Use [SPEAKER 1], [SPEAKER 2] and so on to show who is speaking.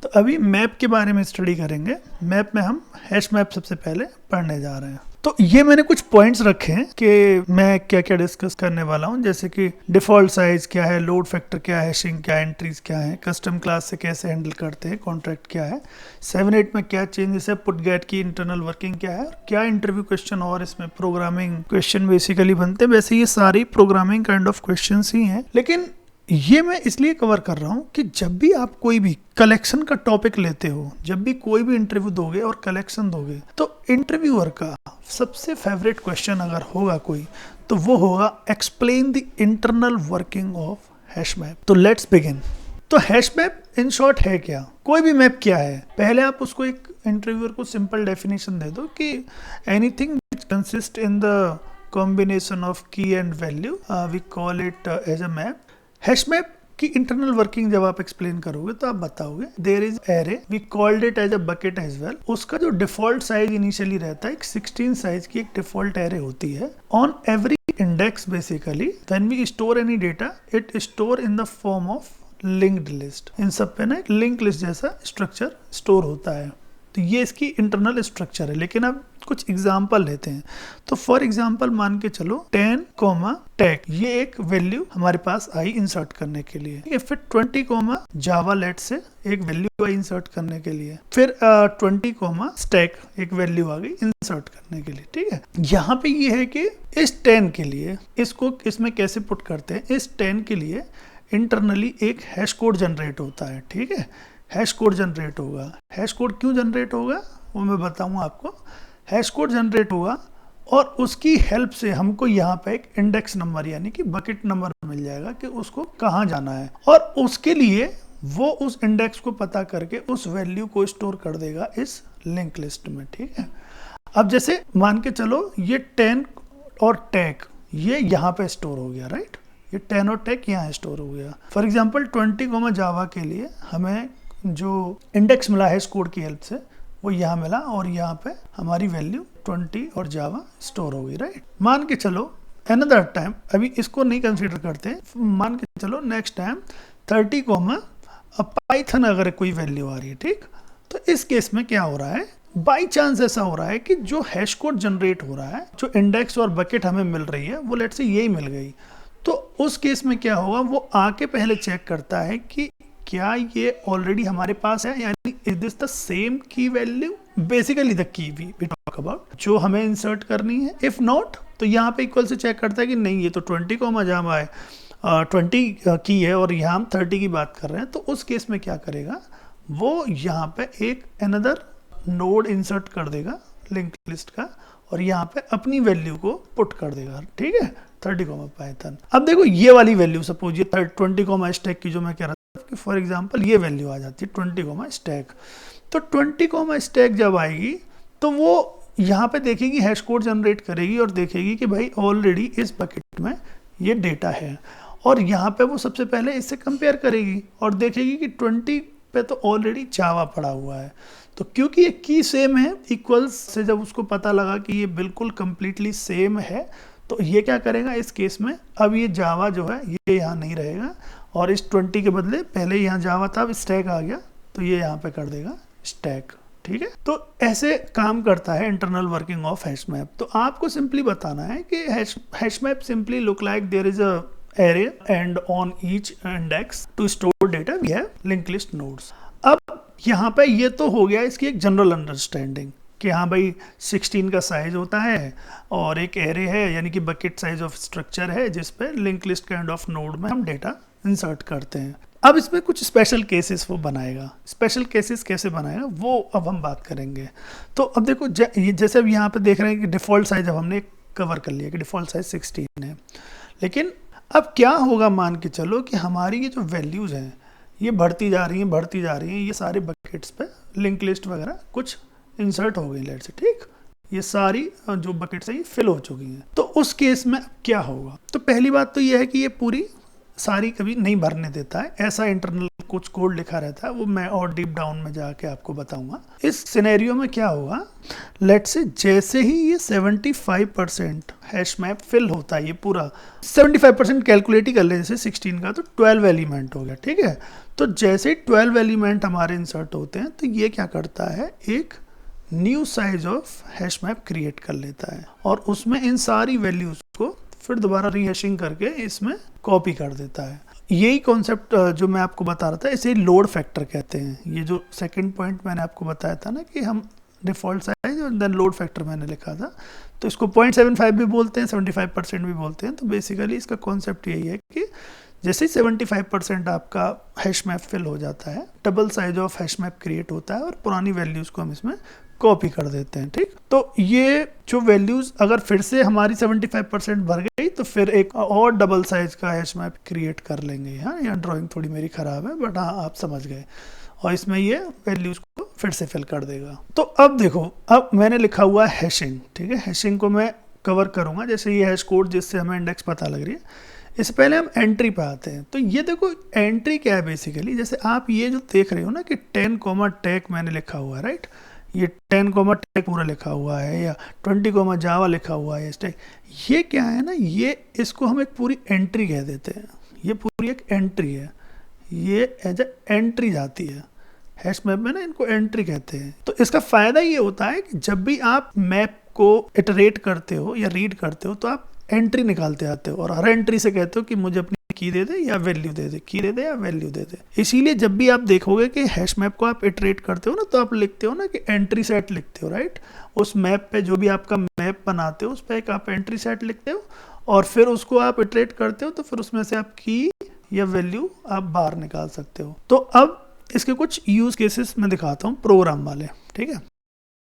[SPEAKER 1] तो अभी मैप के बारे में स्टडी करेंगे। मैप में हम हैश मैप सबसे पहले पढ़ने जा रहे हैं। तो ये मैंने कुछ पॉइंट्स रखे हैं कि मैं क्या क्या डिस्कस करने वाला हूँ, जैसे कि डिफॉल्ट साइज क्या है, लोड फैक्टर क्या है, हैशिंग क्या है, एंट्रीज क्या है, कस्टम क्लास से कैसे हैंडल करते हैं, कॉन्ट्रैक्ट क्या है, 7-8 में क्या चेंजेस है, पुट गेट की इंटरनल वर्किंग क्या है, क्या इंटरव्यू क्वेश्चन और इसमें प्रोग्रामिंग क्वेश्चन बेसिकली बनते हैं। वैसे ये सारी प्रोग्रामिंग काइंड ऑफ क्वेश्चन ही हैं, लेकिन ये मैं इसलिए कवर कर रहा हूँ कि जब भी आप कोई भी कलेक्शन का टॉपिक लेते हो, जब भी कोई भी इंटरव्यू दोगे और कलेक्शन दोगे, तो इंटरव्यूअर का सबसे फेवरेट क्वेश्चन अगर होगा कोई, तो वो होगा explain the internal working of hash map. तो लेट्स बिगिन। तो हैश मैप इन शॉर्ट है क्या, कोई भी मैप क्या है। पहले आप उसको एक इंटरव्यूअर को सिंपल डेफिनेशन दे दो कि anything which consist in the combination of key and value, we call it as a map. Hash map की इंटरनल वर्किंग जब आप एक्सप्लेन करोगे तो आप बताओगे there is array, we called it as a bucket as well. उसका जो default size initially रहता है, एक 16 साइज की एक डिफॉल्ट एरे होती है। On every index basically when we store any data, it store in the form of linked list. इन सब पे ना एक लिंक लिस्ट जैसा स्ट्रक्चर स्टोर होता है। तो ये इसकी इंटरनल स्ट्रक्चर है। लेकिन अब कुछ एग्जांपल लेते हैं। तो फॉर एग्जांपल मान के चलो 10, टैग, ये एक वैल्यू हमारे पास आई इंसर्ट करने के लिए। फिर 20, जावा लेट से एक वैल्यू आई इंसर्ट करने के लिए। फिर 20, स्टैक एक वैल्यू आ गई इंसर्ट करने के लिए। ठीक है, यहाँ पे ये है कि इस 10 के लिए इसको इसमें कैसे पुट करते हैं। इस 10 के लिए इंटरनली एक हैश कोड जनरेट होता है। ठीक है, हैश कोड जनरेट होगा। हैश कोड क्यों जनरेट होगा वो मैं बताऊंगा आपको। हैश कोड जनरेट होगा और उसकी हेल्प से हमको यहाँ पे एक इंडेक्स नंबर यानी कि बकेट नंबर मिल जाएगा कि उसको कहाँ जाना है, और उसके लिए वो उस इंडेक्स को पता करके उस वैल्यू को स्टोर कर देगा इस लिंक लिस्ट में। ठीक है, अब जैसे मान के चलो ये 10 और टैग ये यहाँ पे स्टोर हो गया, राइट। ये 10 और टैग यहाँ स्टोर हो गया। फॉर एग्जाम्पल 20, जावा के लिए हमें जो इंडेक्स मिला है इस कोड की हेल्प से वो यहाँ मिला, और यहाँ पे हमारी वैल्यू 20 और जावा स्टोर हो गई, राइट। मान के चलो अनदर टाइम, अभी इसको नहीं कंसीडर करते, मान के चलो नेक्स्ट टाइम 30, पाइथन अगर कोई वैल्यू आ रही है। ठीक, तो इस केस में क्या हो रहा है, बाई चांस ऐसा हो रहा है कि जो हैश कोड जनरेट हो रहा है, जो इंडेक्स और बकेट हमें मिल रही है वो लेट से यही मिल गई। तो उस केस में क्या होगा, वो आके पहले चेक करता है कि क्या ये ऑलरेडी हमारे पास है, यानी is this the same key value, basically the key we talk about, जो हमें इंसर्ट करनी है। इफ नॉट तो यहाँ पे इक्वल से चेक करता है कि नहीं, ये तो 20, जावा है, 20 की है और यहाँ हम 30 की बात कर रहे हैं। तो उस केस में क्या करेगा, वो यहाँ पे एक अनदर नोड इंसर्ट कर देगा लिंक लिस्ट का, और यहाँ पे अपनी वैल्यू को पुट कर देगा। ठीक है, 30, पाइथन। अब देखो ये वाली वैल्यू, सपोज ये 20, स्टैक की जो मैं कह रहा था कि फॉर एग्जांपल ये वैल्यू आ जाती है 20, स्टैक। तो 20, स्टैक जब आएगी तो वो यहाँ पे देखेगी, हैश कोड जनरेट करेगी और देखेगी कि भाई ऑलरेडी इस बकेट में ये डेटा है, और यहाँ पे वो सबसे पहले इससे कंपेयर करेगी और देखेगी कि 20 पे तो ऑलरेडी जावा पड़ा हुआ है। तो क्योंकि ये की सेम है, इक्वल्स से जब उसको पता लगा कि ये बिल्कुल कंप्लीटली सेम है, तो ये क्या करेगा इस केस में, अब ये जावा जो है ये यहाँ नहीं रहेगा, और इस 20 के बदले पहले यहाँ जावा था, अब स्टैक आ गया तो ये यहाँ पे कर देगा स्टैक। ठीक है, तो ऐसे काम करता है internal working of hash map. तो आपको सिंपली बताना है कि hash map simply look like there is a array and on each index to store data we have linked list nodes। अब यहाँ पे ये तो हो गया इसकी एक जनरल अंडरस्टैंडिंग कि हाँ भाई 16 का साइज होता है और एक एरे है, यानी कि बकेट साइज ऑफ स्ट्रक्चर है जिस पे link list kind of node में हम डेटा इंसर्ट करते हैं। अब इसमें कुछ स्पेशल केसेस वो बनाएगा। स्पेशल केसेस कैसे बनाएगा वो अब हम बात करेंगे। तो अब देखो जैसे अब यहाँ पे देख रहे हैं कि डिफ़ॉल्ट साइज अब हमने कवर कर लिया कि डिफ़ॉल्ट साइज 16 है, लेकिन अब क्या होगा, मान के चलो कि हमारी ये जो वैल्यूज़ हैं ये बढ़ती जा रही हैं, ये सारे बकेट्स पे लिंक लिस्ट वगैरह कुछ इंसर्ट हो गई लेट से। ठीक, ये सारी जो बकेट्स हैं ये फिल हो चुकी हैं। तो उस केस में क्या होगा, तो पहली बात तो ये है कि ये पूरी सारी कभी नहीं भरने देता है, ऐसा इंटरनल कुछ कोड लिखा रहता है, वो मैं और डीप डाउन में जाके आपको बताऊंगा। इस सिनेरियो में क्या होगा, लेट से जैसे ही ये 75% हैश मैप फिल होता है, ये पूरा 75% कैलकुलेट ही कर ले जैसे 16 का, तो 12 एलिमेंट हो गया। ठीक है, तो जैसे 12 एलिमेंट हमारे इंसर्ट होते हैं तो ये क्या करता है, एक new size of hash map create कर लेता है और उसमें इन सारी वैल्यूज को फिर दोबारा रीहैशिंग करके इसमें कॉपी कर देता है। यही कॉन्सेप्ट जो मैं आपको बता रहा था, इसे लोड फैक्टर कहते हैं। ये जो सेकंड पॉइंट मैंने आपको बताया था ना कि हम डिफ़ॉल्ट साइज और देन लोड फैक्टर मैंने लिखा था, तो इसको 0.75 भी बोलते हैं, 75% भी बोलते हैं। तो बेसिकली इसका कॉन्सेप्ट यही है कि जैसे ही 75% आपका हैश मैप फिल हो जाता है, double size of hash map create होता है और पुरानी वैल्यूज़ को हम इसमें कॉपी कर देते हैं। ठीक, तो ये जो वैल्यूज अगर फिर से हमारी 75% भर गई तो फिर एक और डबल साइज का हैश मैप क्रिएट कर लेंगे। हाँ, यहाँ ड्राइंग थोड़ी मेरी खराब है बट हाँ आप समझ गए, और इसमें ये वैल्यूज को फिर से फिल कर देगा। तो अब देखो, अब मैंने लिखा हुआ है हैशिंग। ठीक है, हैशिंग को मैं कवर करूंगा, जैसे ये हैश कोड जिससे हमें इंडेक्स पता लग रही है। इससे पहले हम एंट्री पे आते हैं। तो ये देखो एंट्री क्या है बेसिकली, जैसे आप ये जो देख रहे हो ना कि 10 टैग मैंने लिखा हुआ है, राइट, ये 10 टैग पूरा लिखा हुआ है या 20 जावा लिखा हुआ है टैग, ये क्या है ना, ये इसको हम एक पूरी एंट्री कह देते हैं। ये पूरी एक एंट्री है, ये एज ए एंट्री जाती है हैश मैप में ना, इनको एंट्री कहते हैं। तो इसका फायदा ये होता है कि जब भी आप मैप को इटरेट करते हो या रीड करते हो तो आप एंट्री निकालते आते हो और हर एंट्री से कहते हो कि मुझे अपनी की दे दे या वैल्यू दे दे, की दे दे या वैल्यू दे दे। इसीलिए जब भी आप देखोगे कि हैश मैप को आप इटरेट करते हो ना, तो आप लिखते हो ना कि एंट्री सेट लिखते हो, राइट। उस मैप पे जो भी आपका मैप बनाते हो उस पर एक आप एंट्री सेट लिखते हो और फिर उसको आप इटरेट करते हो, तो फिर उसमें से आप की या वैल्यू आप बाहर निकाल सकते हो। तो अब इसके कुछ यूज केसेस मैं दिखाता हूँ प्रोग्राम वाले। ठीक है,